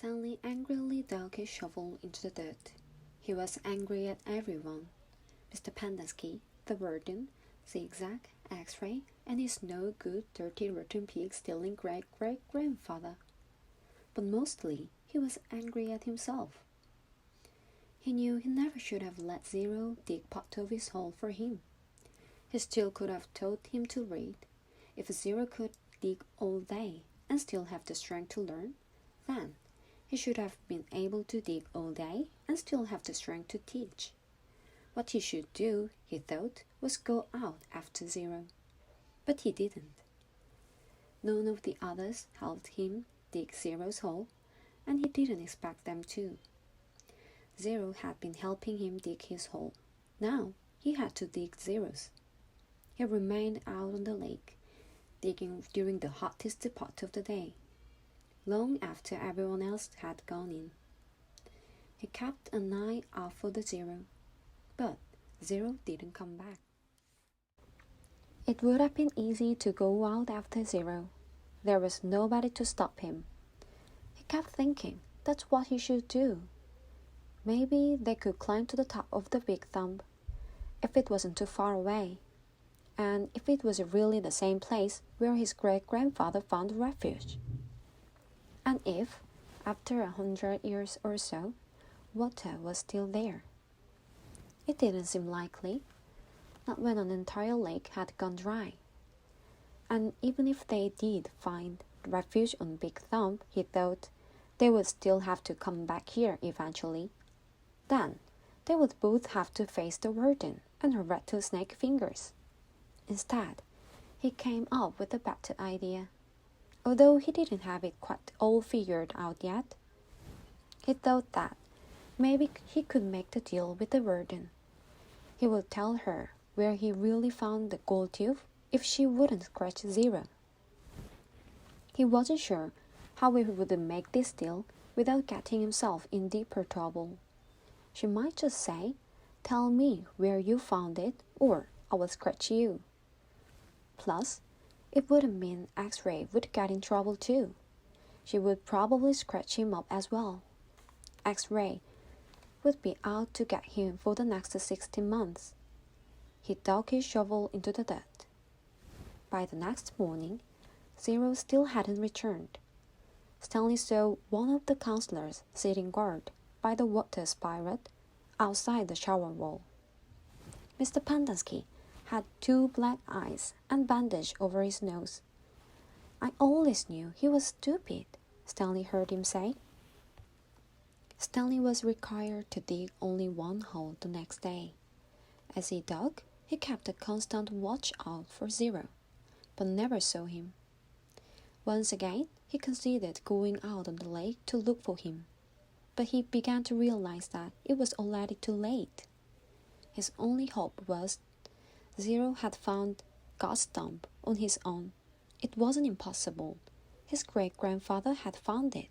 Stanley angrily dug his shovel into the dirt. He was angry at everyone. Mr. Pendanski, the warden, Zigzag, X-Ray, and his no-good, dirty, rotten pig stealing great-great-grandfather. But mostly he was angry at himself. He knew he never should have let Zero dig part of his hole for him. He still could have taught him to read. If Zero could dig all day and still have the strength to learn, then he should have been able to dig all day and still have the strength to teach. What he should do, he thought, was go out after Zero. But he didn't. None of the others helped him dig Zero's hole, and he didn't expect them to. Zero had been helping him dig his hole. Now he had to dig Zero's. He remained out on the lake, digging during the hottest part of the day, long after everyone else had gone in. He kept an eye out for the Zero, but Zero didn't come back. It would have been easy to go out after Zero. There was nobody to stop him. He kept thinking that's what he should do. Maybe they could climb to the top of the big thumb, if it wasn't too far away, and if it was really the same place where his great-grandfather found refuge. And if, after 100 years or so, water was still there. It didn't seem likely, not when an entire lake had gone dry. And even if they did find refuge on Big Thumb, he thought, they would still have to come back here eventually. Then they would both have to face the warden and her rattlesnake fingers. Instead, he came up with a better idea, although he didn't have it quite all figured out yet. He thought that maybe he could make the deal with the warden. He would tell her where he really found the gold tooth if she wouldn't scratch Zero. He wasn't sure how he would make this deal without getting himself in deeper trouble. She might just say, "Tell me where you found it, or I will scratch you." Plus, it wouldn't mean X-Ray would get in trouble too. She would probably scratch him up as well. X-Ray would be out to get him for the next 16 months. He dug his shovel into the dirt. By the next morning, Zero still hadn't returned. Stanley saw one of the counselors sitting guard by the water spigot outside the shower wall. Mr. Pendanski had 2 black eyes and bandage over his nose. "I always knew he was stupid," Stanley heard him say. Stanley was required to dig only one hole the next day. As he dug, he kept a constant watch out for Zero, but never saw him. Once again, he considered going out on the lake to look for him, but he began to realize that it was already too late. His only hope was Zero had found God's thumb on his own. It wasn't impossible. His great-grandfather had found it.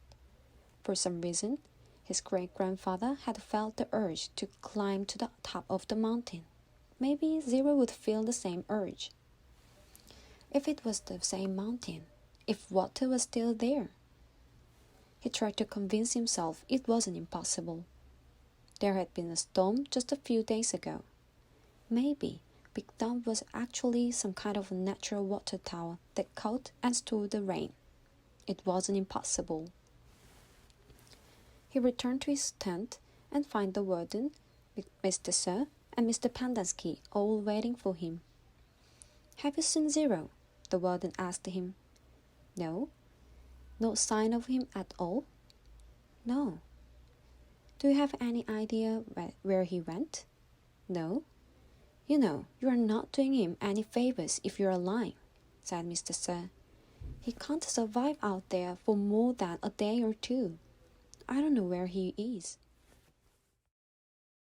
For some reason, his great-grandfather had felt the urge to climb to the top of the mountain. Maybe Zero would feel the same urge. If it was the same mountain, if water was still there. He tried to convince himself it wasn't impossible. There had been a storm just a few days ago. Maybe Big Thumb was actually some kind of natural water tower that caught and stored the rain. It wasn't impossible. He returned to his tent and found the warden, Mr. Sir, and Mr. Pendanski all waiting for him. "Have you seen Zero?" the warden asked him. "No." "No sign of him at all?" "No." "Do you have any idea where he went?" "No." "You know, you are not doing him any favors if you are lying," said Mr. Sir. "He can't survive out there for more than a day or two. I don't know where he is."